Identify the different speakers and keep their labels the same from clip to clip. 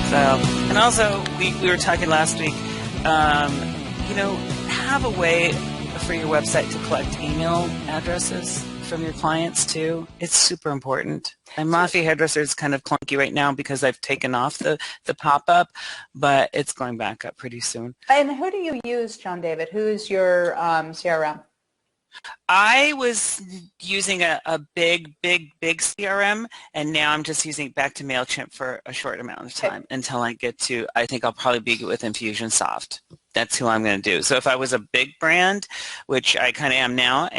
Speaker 1: So, and also we were talking last week, have a way for your website to collect email addresses from your clients too. It's super important. And Mafia Hairdresser is kind of clunky right now because I've taken off the pop-up, but it's going back up pretty soon.
Speaker 2: And who do you use, Jon-David? Who's your CRM?
Speaker 1: I was using a big CRM, and now I'm just using it back to MailChimp for a short amount of time until I get to, I think I'll probably be with Infusionsoft. That's who I'm going to do. So if I was a big brand, which I kind of am now,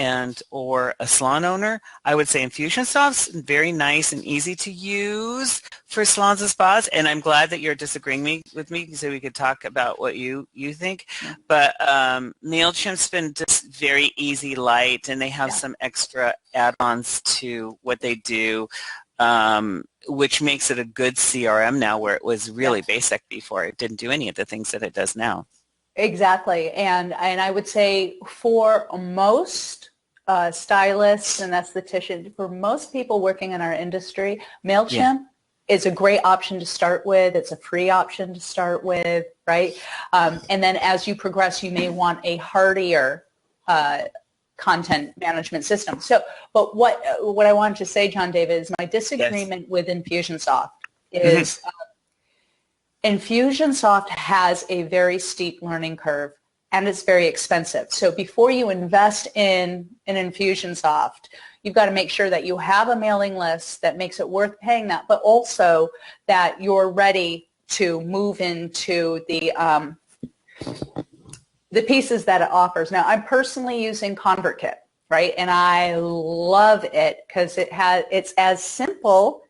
Speaker 1: or a salon owner, I would say Infusionsoft's very nice and easy to use for salons and spas. And I'm glad that you're disagreeing with me so we could talk about what you think. But MailChimp's been just very easy, light, and they have some extra add-ons to what they do, which makes it a good CRM now, where it was really basic before. It didn't do any of the things that it does now.
Speaker 2: Exactly, and I would say for most stylists and estheticians, for most people working in our industry, MailChimp is a great option to start with. It's a free option to start with, right? And then as you progress, you may want a hardier content management system. So, but what I wanted to say, Jon-David, is my disagreement with Infusionsoft is Infusionsoft has a very steep learning curve, and it's very expensive. So before you invest in an Infusionsoft, you've got to make sure that you have a mailing list that makes it worth paying that, but also that you're ready to move into the pieces that it offers. Now, I'm personally using ConvertKit, right? And I love it because it's as simple,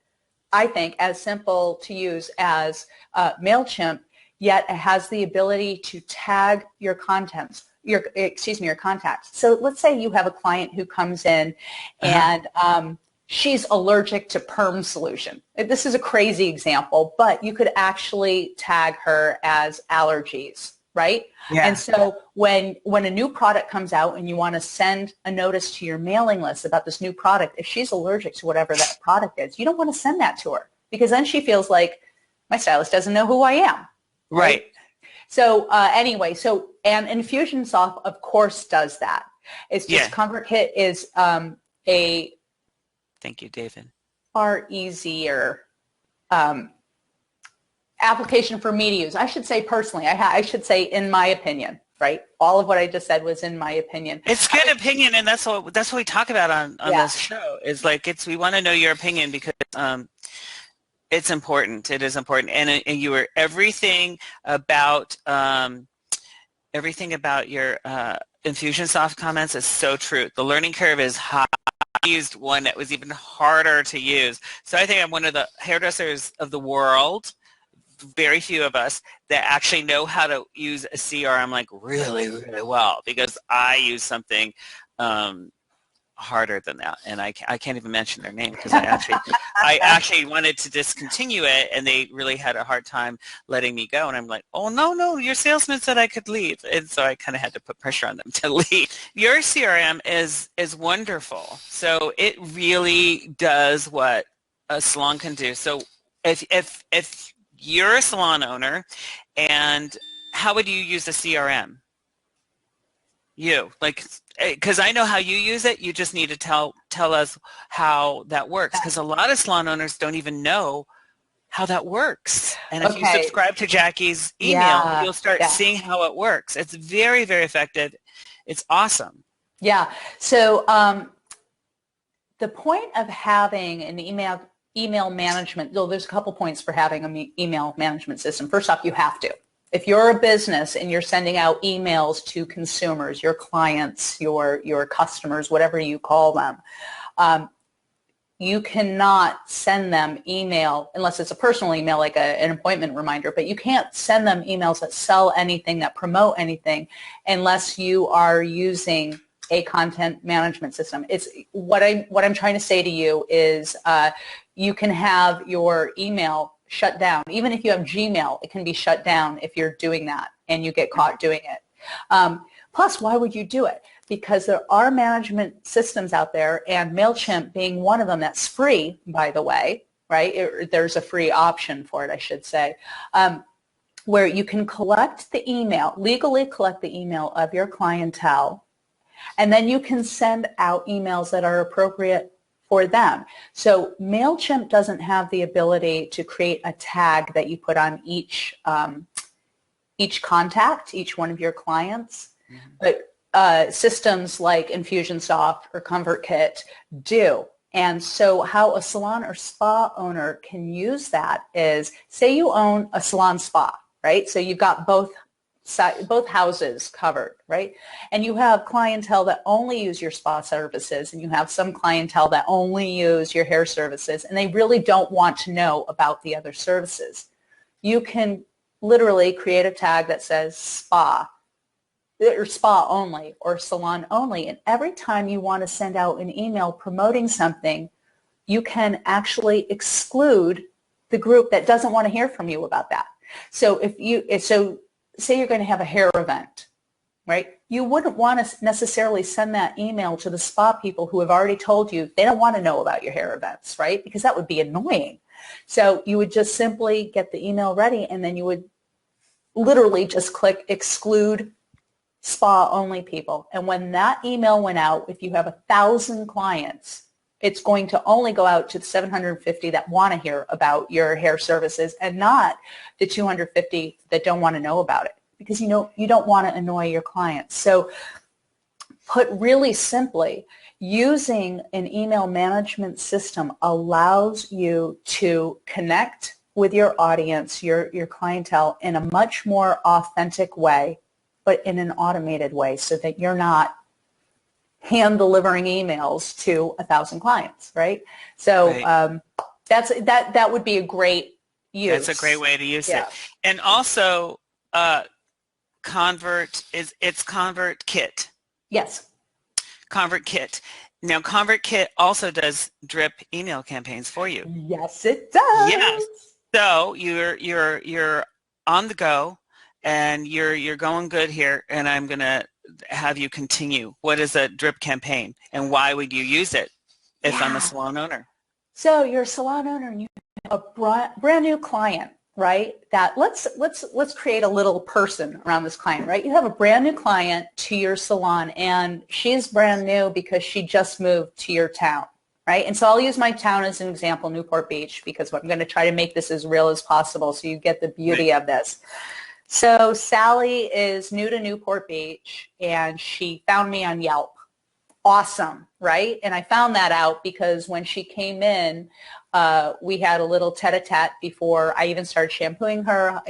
Speaker 2: I think, as simple to use as MailChimp, yet it has the ability to tag your contacts. Your contacts. So let's say you have a client who comes in and she's allergic to perm solution. This is a crazy example, but you could actually tag her as allergies, right? Yeah. And so when a new product comes out and you want to send a notice to your mailing list about this new product, if she's allergic to whatever that product is, you don't want to send that to her, because then she feels like my stylist doesn't know who I am.
Speaker 1: Right.
Speaker 2: So anyway, and Infusionsoft, of course, does that. It's just ConvertKit is a
Speaker 1: thank you, David.
Speaker 2: far easier application for me to use. I should say personally. I should say in my opinion. Right. All of what I just said was in my opinion.
Speaker 1: It's good opinion, and that's what we talk about on this show. Is like we want to know your opinion because it's important. It is important, and you were everything about your Infusionsoft comments is so true. The learning curve is high. I used one that was even harder to use. So I think I'm one of the hairdressers of the world, very few of us, that actually know how to use a CRM like really, really well, because I use something harder than that, and I can't even mention their name because I actually wanted to discontinue it, and they really had a hard time letting me go, and I'm like, oh no, your salesman said I could leave, and so I kind of had to put pressure on them to leave. Your CRM is wonderful, so it really does what a salon can do. So if you're a salon owner, and how would you use a CRM? Because I know how you use it. You just need to tell us how that works, because a lot of salon owners don't even know how that works. And if you subscribe to Jackie's email, you'll start seeing how it works. It's very, very effective. It's awesome.
Speaker 2: Yeah. So the point of having an email management, there's a couple points for having an email management system. First off, you have to. If you're a business and you're sending out emails to consumers, your clients, your customers, whatever you call them, you cannot send them email unless it's a personal email like an appointment reminder, but you can't send them emails that sell anything, that promote anything, unless you are using a content management system. It's what I'm trying to say to you is you can have your email shut down. Even if you have Gmail, it can be shut down if you're doing that and you get caught doing it. Plus, why would you do it? Because there are management systems out there, and MailChimp being one of them that's free, by the way, right? There's a free option for it, I should say, where you can collect the email, legally collect the email of your clientele, and then you can send out emails that are appropriate for them. So MailChimp doesn't have the ability to create a tag that you put on each contact, each one of your clients, but systems like Infusionsoft or ConvertKit do. And so how a salon or spa owner can use that is, say you own a salon spa, right? So you've got both houses covered, right? And you have clientele that only use your spa services, and you have some clientele that only use your hair services, and they really don't want to know about the other services. You can literally create a tag that says spa, or spa only, or salon only, and every time you want to send out an email promoting something, you can actually exclude the group that doesn't want to hear from you about that. So say you're going to have a hair event, right? You wouldn't want to necessarily send that email to the spa people who have already told you they don't want to know about your hair events, right? Because that would be annoying. So you would just simply get the email ready, and then you would literally just click exclude spa only people. And when that email went out, if you have 1,000 clients, it's going to only go out to the 750 that want to hear about your hair services, and not the 250 that don't want to know about it, because you don't want to annoy your clients. So put really simply, using an email management system allows you to connect with your audience, your clientele, in a much more authentic way, but in an automated way, so that you're not hand delivering emails to 1,000 clients, right? So
Speaker 1: Right.
Speaker 2: that would be a great use.
Speaker 1: That's a great way to use
Speaker 2: Yeah.
Speaker 1: it. And also, it's ConvertKit.
Speaker 2: Yes.
Speaker 1: ConvertKit. Now, ConvertKit also does drip email campaigns for you.
Speaker 2: Yes, it does.
Speaker 1: Yes. So you're on the go, and you're going good here, and I'm going to have you continue. What is a drip campaign, and why would you use it if I'm a salon owner?
Speaker 2: So you're a salon owner and you have a brand new client, right? That let's create a little person around this client, right? You have a brand new client to your salon, and she's brand new because she just moved to your town, right? And so I'll use my town as an example, Newport Beach, because I'm going to try to make this as real as possible so you get the beauty of this. So Sally is new to Newport Beach, and she found me on Yelp. Awesome, right? And I found that out because when she came in, we had a little tete-a-tete before I even started shampooing her,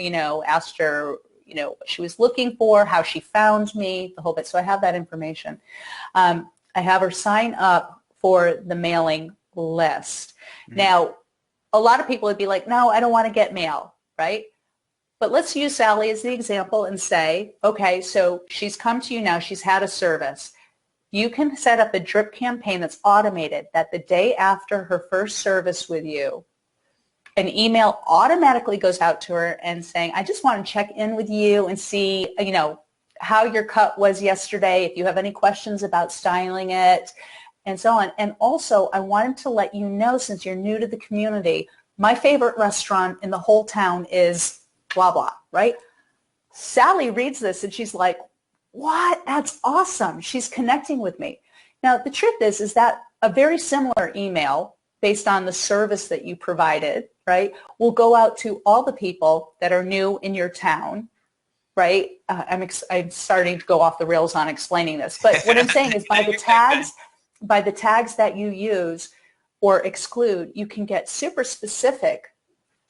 Speaker 2: asked her, what she was looking for, how she found me, the whole bit. So I have that information. I have her sign up for the mailing list. Mm-hmm. Now, a lot of people would be like, no, I don't want to get mail, right? But let's use Sally as the example and say, okay, so she's come to you now. She's had a service. You can set up a drip campaign that's automated, that the day after her first service with you, an email automatically goes out to her and saying, I just want to check in with you and see, how your cut was yesterday, if you have any questions about styling it, and so on. And also, I wanted to let you know, since you're new to the community, my favorite restaurant in the whole town is blah, blah, right? Sally reads this and she's like, what? That's awesome. She's connecting with me. Now, the truth is that a very similar email based on the service that you provided, right, will go out to all the people that are new in your town, right? I'm starting to go off the rails on explaining this, but what I'm saying is by the tags that you use or exclude, you can get super specific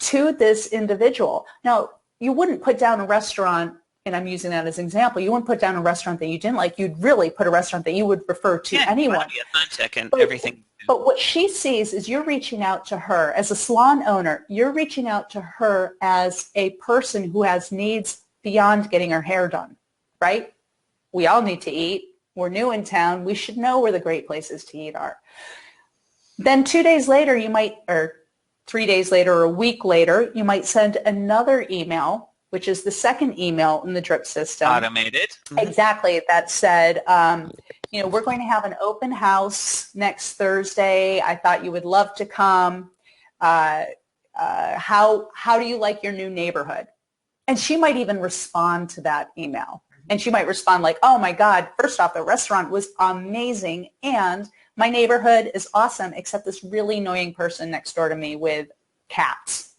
Speaker 2: to this individual. Now, you wouldn't put down a restaurant, and I'm using that as an example, you wouldn't put down a restaurant that you didn't like. You'd really put a restaurant that you would refer to anyone.
Speaker 1: You want to be authentic and everything.
Speaker 2: But what she sees is you're reaching out to her as a salon owner. You're reaching out to her as a person who has needs beyond getting her hair done, right? We all need to eat. We're new in town. We should know where the great places to eat are. Then 2 days later, or 3 days later, or a week later, you might send another email, which is the second email in the drip system.
Speaker 1: Automated. Mm-hmm.
Speaker 2: Exactly. That said, we're going to have an open house next Thursday. I thought you would love to come. how do you like your new neighborhood? And she might even respond to that email. And she might respond like, oh my God, first off, the restaurant was amazing and my neighborhood is awesome, except this really annoying person next door to me with cats.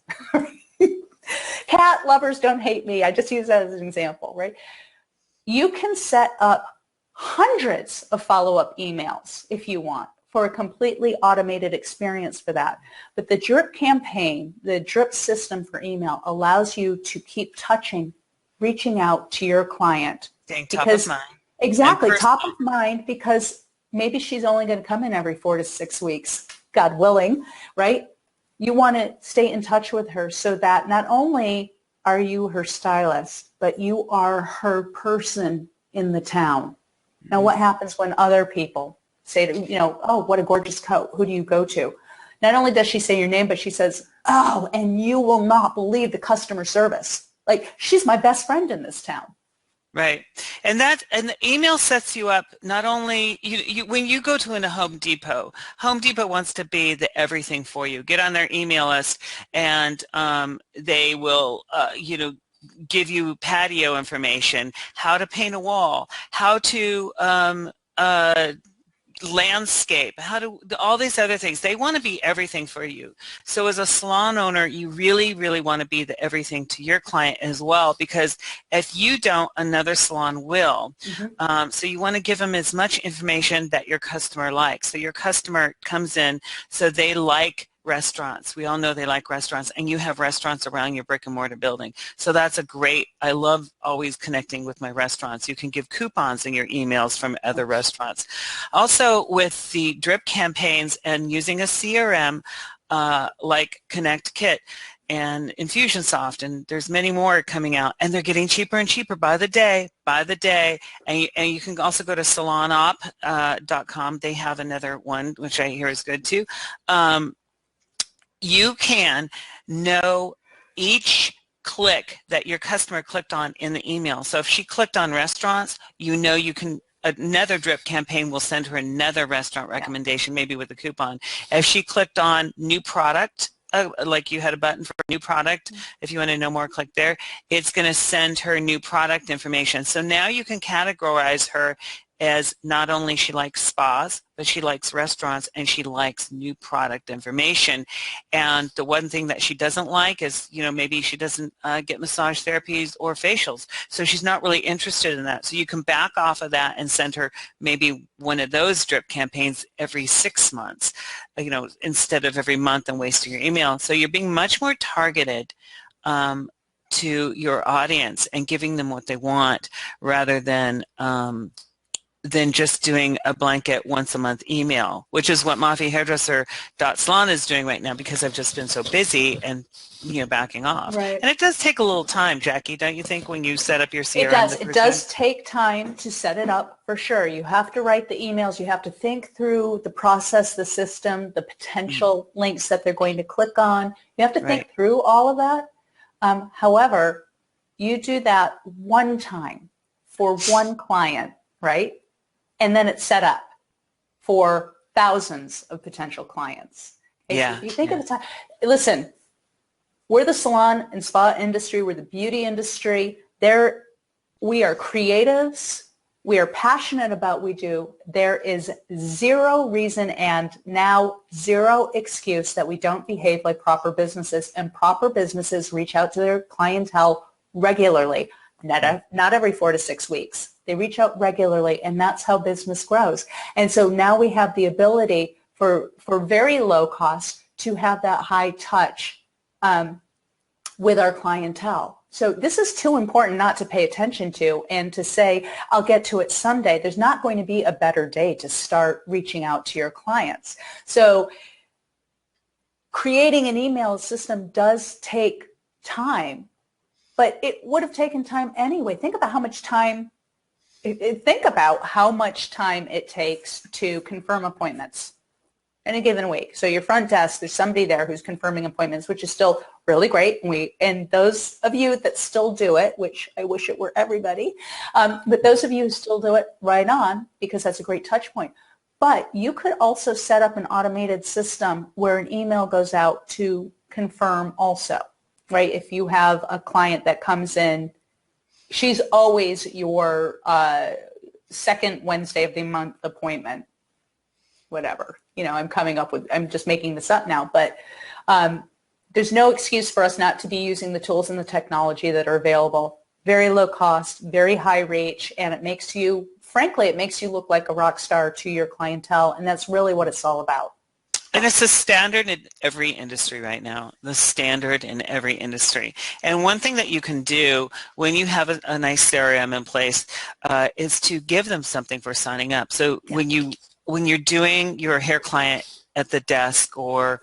Speaker 2: Cat lovers don't hate me. I just use that as an example, right? You can set up hundreds of follow-up emails if you want for a completely automated experience for that. But the drip campaign, the drip system for email allows you to keep reaching out to your client.
Speaker 1: Staying top of mind.
Speaker 2: Exactly, top of mind, because maybe she's only going to come in every 4 to 6 weeks, God willing, right? You want to stay in touch with her so that not only are you her stylist, but you are her person in the town. Now, what happens when other people say, oh, what a gorgeous coat. Who do you go to? Not only does she say your name, but she says, oh, and you will not believe the customer service. Like, she's my best friend in this town.
Speaker 1: Right. And the email sets you up not only, when you go to a Home Depot wants to be the everything for you. Get on their email list and they will, give you patio information, how to paint a wall, how to landscape, all these other things. They want to be everything for you. So as a salon owner, you really, really want to be the everything to your client as well, because if you don't, another salon will. Mm-hmm. So you want to give them as much information that your customer likes. So your customer comes in, so they like restaurants. We all know they like restaurants, and you have restaurants around your brick and mortar building. So that's I love always connecting with my restaurants. You can give coupons in your emails from other restaurants. Also with the drip campaigns and using a CRM like Connect Kit and Infusionsoft, and there's many more coming out, and they're getting cheaper and cheaper by the day, and you can also go to salonop.com. They have another one, which I hear is good too. You can know each click that your customer clicked on in the email. So if she clicked on restaurants, another drip campaign will send her another restaurant recommendation, maybe with a coupon. If she clicked on new product, like you had a button for new product, if you want to know more, click there. It's going to send her new product information. So now you can categorize her as not only she likes spas, but she likes restaurants and she likes new product information. And the one thing that she doesn't like is, maybe she doesn't get massage therapies or facials. So she's not really interested in that. So you can back off of that and send her maybe one of those drip campaigns every 6 months, instead of every month and wasting your email. So you're being much more targeted to your audience and giving them what they want rather than just doing a blanket once a month email, which is what Mafia Hairdresser.salon is doing right now, because I've just been so busy and backing off.
Speaker 2: Right.
Speaker 1: And it does take a little time, Jackie, don't you think, when you set up your CRM?
Speaker 2: It does. It does take time to set it up, for sure. You have to write the emails. You have to think through the process, the system, the potential links that they're going to click on. You have to think through all of that. However, you do that one time for one client, right? And then it's set up for thousands of potential clients.
Speaker 1: Yeah.
Speaker 2: You think of the time. Listen, we're the salon and spa industry. We're the beauty industry. We are creatives. We are passionate about what we do. There is zero reason and now zero excuse that we don't behave like proper businesses. And proper businesses reach out to their clientele regularly, not every 4 to 6 weeks. They reach out regularly, and that's how business grows. And so now we have the ability for very low cost to have that high touch with our clientele. So this is too important not to pay attention to and to say, I'll get to it someday. There's not going to be a better day to start reaching out to your clients. So creating an email system does take time, but it would have taken time anyway. Think about how much time it takes to confirm appointments in a given week. So your front desk, there's somebody there who's confirming appointments, which is still really great. And those of you that still do it, which I wish it were everybody, but those of you who still do it, right on, because that's a great touch point. But you could also set up an automated system where an email goes out to confirm also, right? If you have a client that comes in, she's always your second Wednesday of the month appointment, whatever. I'm just making this up now, but there's no excuse for us not to be using the tools and the technology that are available. Very low cost, very high reach, and it makes you look like a rock star to your clientele, and that's really what it's all about.
Speaker 1: And it's the standard in every industry right now, the standard in every industry. And one thing that you can do when you have a nice CRM in place is to give them something for signing up. So when you're doing your hair client at the desk, or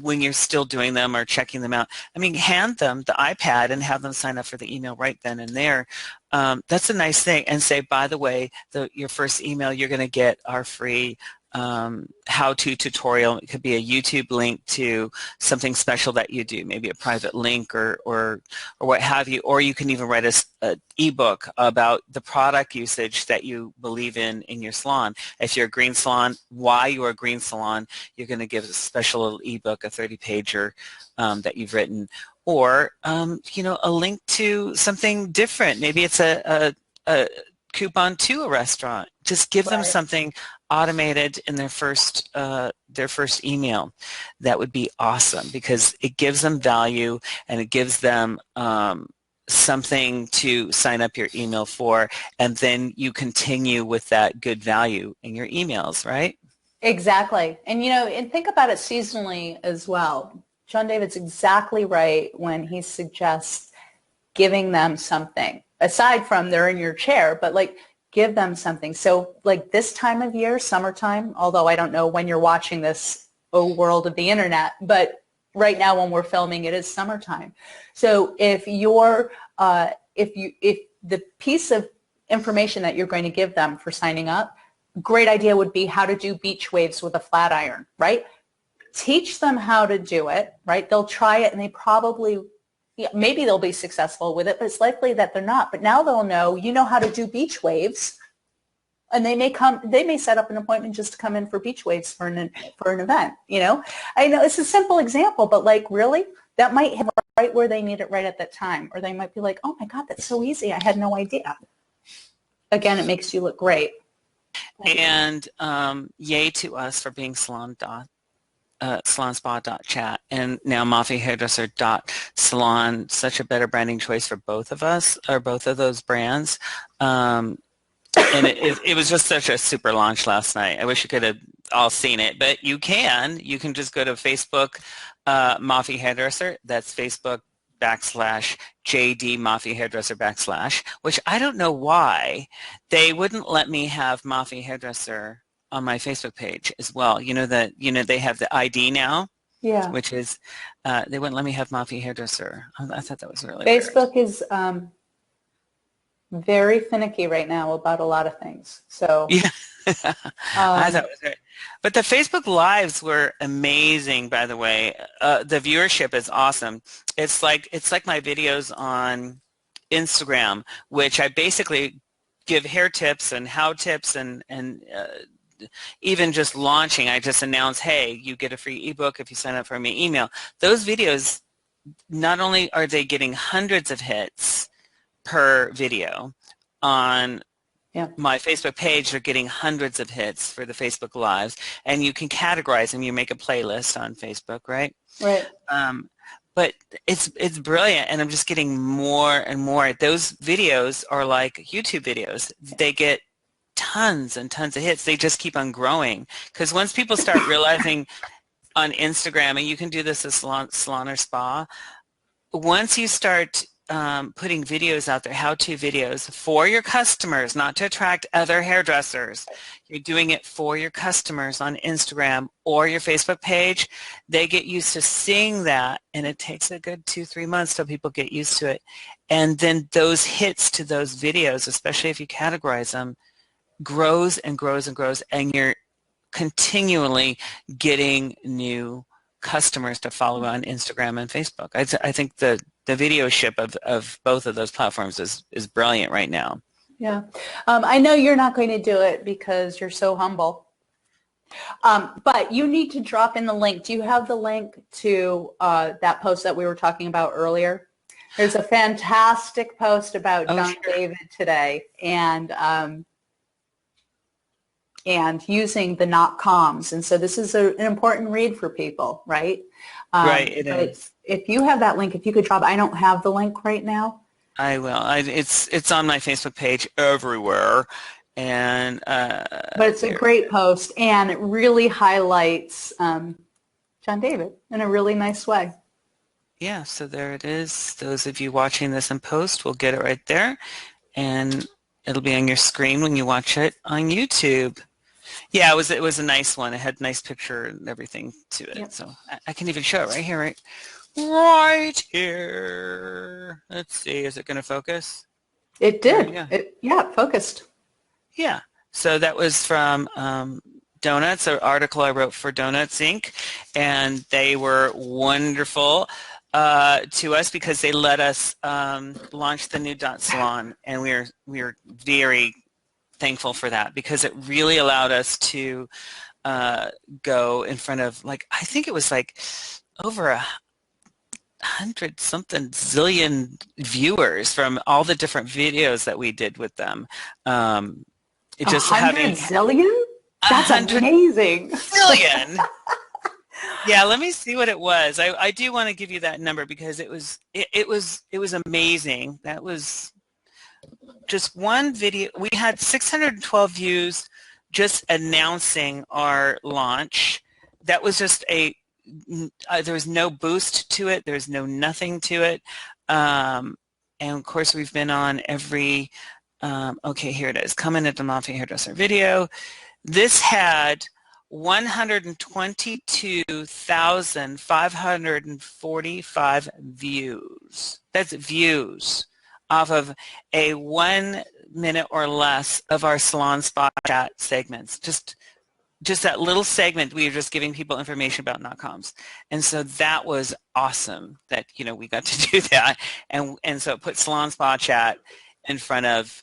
Speaker 1: when you're still doing them or checking them out, hand them the iPad and have them sign up for the email right then and there. That's a nice thing. And say, by the way, your first email, you're going to get our free how-to tutorial. It could be a YouTube link to something special that you do, maybe a private link or what have you, or you can even write an ebook about the product usage that you believe in your salon. If you're a green salon, why you're a green salon, you're going to give a special little ebook, a 30-pager that you've written, or a link to something different. Maybe it's a coupon to a restaurant. Just give them something automated in their first email. That would be awesome, because it gives them value and it gives them something to sign up your email for, and then you continue with that good value in your emails, right?
Speaker 2: Exactly. And think about it seasonally as well. Jon-David's exactly right when he suggests giving them something aside from they're in your chair, but give them something. So this time of year, summertime, although I don't know when you're watching this, oh world of the internet, but right now when we're filming, it is summertime. So if the piece of information that you're going to give them for signing up, great idea would be how to do beach waves with a flat iron, right? Teach them how to do it, right? They'll try it and maybe they'll be successful with it, but it's likely that they're not. But now they'll know, how to do beach waves, and they may set up an appointment just to come in for beach waves for an event. I know it's a simple example, but really, that might hit right where they need it right at that time, or they might be like, oh my God, that's so easy. I had no idea. Again, it makes you look great.
Speaker 1: And yay to us for being salonspa.chat and now mafiahairdresser.salon. Such a better branding choice for both of us, or both of those brands. And it was just such a super launch last night. I wish you could have all seen it, but you can just go to Facebook, Mafia Hairdresser. That's Facebook /JD Mafia Hairdresser /, which I don't know why they wouldn't let me have Mafia Hairdresser on my Facebook page as well. They have the ID now, which is they wouldn't let me have Mafia Hairdresser. I thought that was really
Speaker 2: Facebook
Speaker 1: weird.
Speaker 2: is very finicky right now about a lot of things. So
Speaker 1: yeah, I thought it was great. But the Facebook Lives were amazing, by the way. The viewership is awesome. It's like my videos on Instagram, which I basically give hair tips and how tips and even just launching. I just announce, hey, you get a free ebook if you sign up for my email. Those videos, not only are they getting hundreds of hits per video on my Facebook page, they're getting hundreds of hits for the Facebook Lives, and you can categorize them. You make a playlist on Facebook, right?
Speaker 2: Right.
Speaker 1: But it's brilliant, and I'm just getting more and more. Those videos are like YouTube videos. They get tons and tons of hits. They just keep on growing, because once people start realizing on Instagram, and you can do this as salon or spa, once you start putting videos out there, how-to videos for your customers, not to attract other hairdressers. You're doing it for your customers on Instagram or your Facebook page. They get used to seeing that, and it takes a good 2-3 months till people get used to it. And then those hits to those videos, especially if you categorize them, grows and grows and grows, and you're continually getting new customers to follow on Instagram and Facebook. I think the video ship of both of those platforms is brilliant right now.
Speaker 2: Yeah. I know you're not going to do it because you're so humble. But you need to drop in the link. Do you have the link to that post that we were talking about earlier? There's a fantastic post about
Speaker 1: Oh, sure.
Speaker 2: Jon-David today and using the .coms. And so this is an important read for people, right?
Speaker 1: Right, it
Speaker 2: But
Speaker 1: is.
Speaker 2: if you have that link, if you could drop, I don't have the link right now.
Speaker 1: I will. It's on my Facebook page everywhere, and
Speaker 2: But it's a
Speaker 1: there.
Speaker 2: great post, and it really highlights Jon-David in a really nice way.
Speaker 1: Yeah, so there it is. Those of you watching this in post will get it right there, and it'll be on your screen when you watch it on YouTube. Yeah, it was a nice one. It had a nice picture and everything to it.
Speaker 2: Yep.
Speaker 1: So I can even show it right here, right? Right here. Let's see, is it going to focus?
Speaker 2: It
Speaker 1: There we
Speaker 2: did.
Speaker 1: go.
Speaker 2: Yeah, focused.
Speaker 1: Yeah. So that was from Donuts, an article I wrote for Donuts Inc., and they were wonderful to us because they let us launch the new Salon, and we are very thankful for that because it really allowed us to go in front of, like, I think it was like over 100 something zillion viewers from all the different videos that we did with them. It
Speaker 2: A
Speaker 1: just
Speaker 2: hundred
Speaker 1: having
Speaker 2: zillion? That's
Speaker 1: 100
Speaker 2: amazing.
Speaker 1: billion. Yeah, let me see what it was. I do want to give you that number because it was amazing. That was just one video. We had 612 views just announcing our launch. That was just there was no boost to it. There's no nothing to it. And of course we've been on every, okay, here it is. Coming at the Mafia Hairdresser video. This had 122,545 views. That's views off of a 1 minute or less of our salon spot chat segments. Just that little segment, we were just giving people information about .coms. And so that was awesome that, we got to do that. And so it put Salon Spa Chat in front of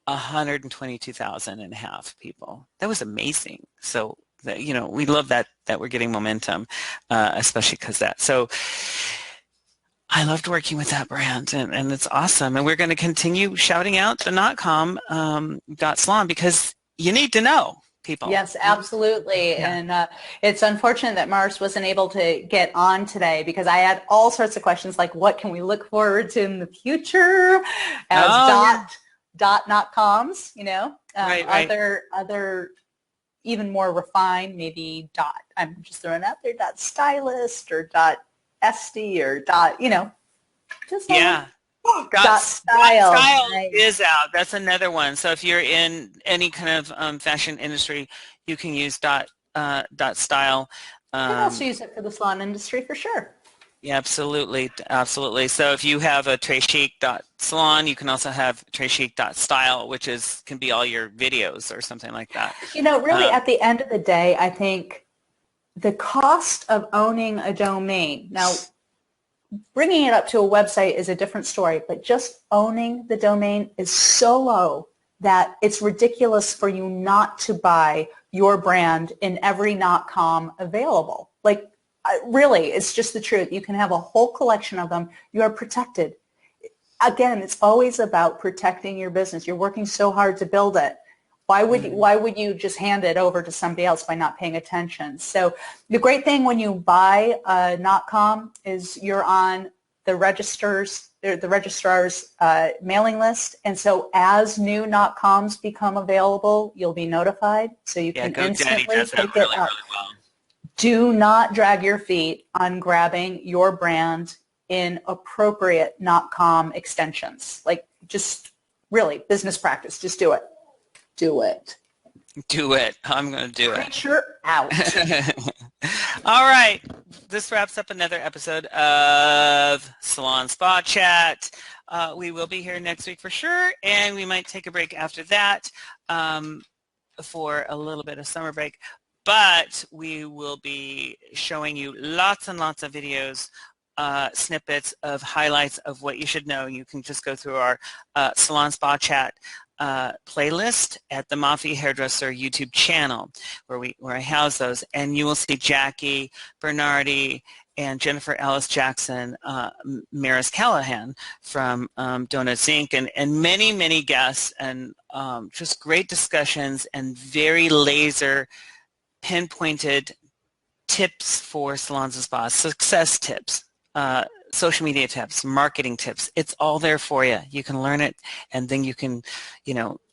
Speaker 1: 122,000 and a half people. That was amazing. So, we love that we're getting momentum, especially because that. So I loved working with that brand, and it's awesome. And we're going to continue shouting out the .com .salon because you need to know, people.
Speaker 2: Yes, absolutely.
Speaker 1: Yeah.
Speaker 2: And it's unfortunate that Mars wasn't able to get on today because I had all sorts of questions like what can we look forward to in the future as dot coms,
Speaker 1: Right.
Speaker 2: other even more refined, maybe dot, I'm just throwing out there, dot stylist or dot SD or dot, just
Speaker 1: Yeah.
Speaker 2: dot style.
Speaker 1: Style is out. That's another one. So if you're in any kind of fashion industry, you can use dot style.
Speaker 2: You can also use it for the salon industry for sure.
Speaker 1: Yeah, absolutely. Absolutely. So if you have a treychic.salon, you can also have treychic.style, which can be all your videos or something like that.
Speaker 2: Really at the end of the day, I think the cost of owning a domain, now bringing it up to a website is a different story, but just owning the domain is so low that it's ridiculous for you not to buy your brand in every .com available. Like, really, it's just the truth. You can have a whole collection of them. You are protected. Again, it's always about protecting your business. You're working so hard to build it. Why would you just hand it over to somebody else by not paying attention? So the great thing when you buy .com is you're on the registrar's mailing list, and so as new .coms become available, you'll be notified, so you can instantly pick it up.
Speaker 1: Well.
Speaker 2: Do not drag your feet on grabbing your brand in appropriate .com extensions. Like, just really business practice. Just do it. Do it.
Speaker 1: Do it. I'm going to do it.
Speaker 2: Picture out.
Speaker 1: All right. This wraps up another episode of Salon Spa Chat. We will be here next week for sure, and we might take a break after that for a little bit of summer break. But we will be showing you lots and lots of videos snippets of highlights of what you should know, you can just go through our Salon Spa Chat playlist at the Mafia Hairdresser YouTube channel where I house those, and you will see Jackie Bernardi and Jennifer Ellis Jackson, Maris Callahan from Donuts Inc., and many, many guests, and just great discussions and very laser pinpointed tips for salons and spas, success tips, social media tips, marketing tips. It's all there for you. You can learn it, and then you can,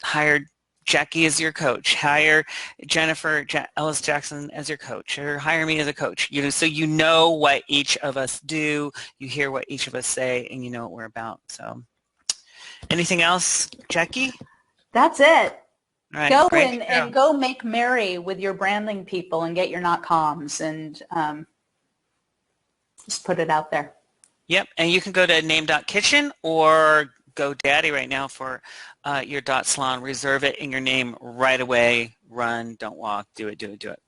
Speaker 1: hire Jackie as your coach, hire Jennifer Ellis Jackson as your coach, or hire me as a coach. So you know what each of us do, you hear what each of us say, and you know what we're about. So, anything else, Jackie?
Speaker 2: That's it.
Speaker 1: All right,
Speaker 2: go
Speaker 1: great
Speaker 2: and go make merry with your branding people and get your .coms and just put it out there.
Speaker 1: Yep, and you can go to name.kitchen or GoDaddy right now for your .salon. Reserve it in your name right away. Run, don't walk. Do it, do it, do it.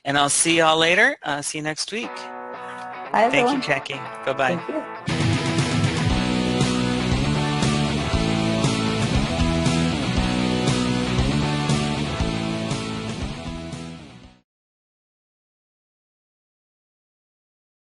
Speaker 1: And I'll see y'all later. See you next week.
Speaker 2: Bye, everyone.
Speaker 1: Thank you, Jackie. Bye-bye.
Speaker 2: Thank you.